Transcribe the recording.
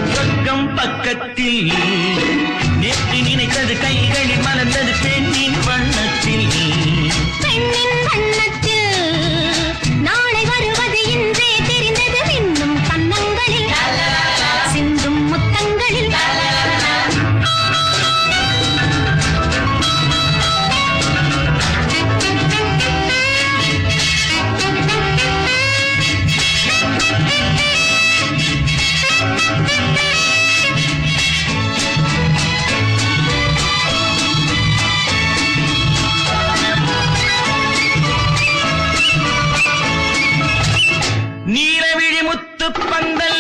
சொர்க்கம் பக்கத்தில் நேற்று நினைத்தது கைகளில் மலர்ந்தது பெண்ணின் வண்ணத்தில் பெண்ணின் வண்ணத்தில் நாளை வருவது இன்றே தெரிந்தது இன்னும் கன்னங்களில் சிந்தும் முத்தங்களில் நீலவிழி முத்து பந்தல்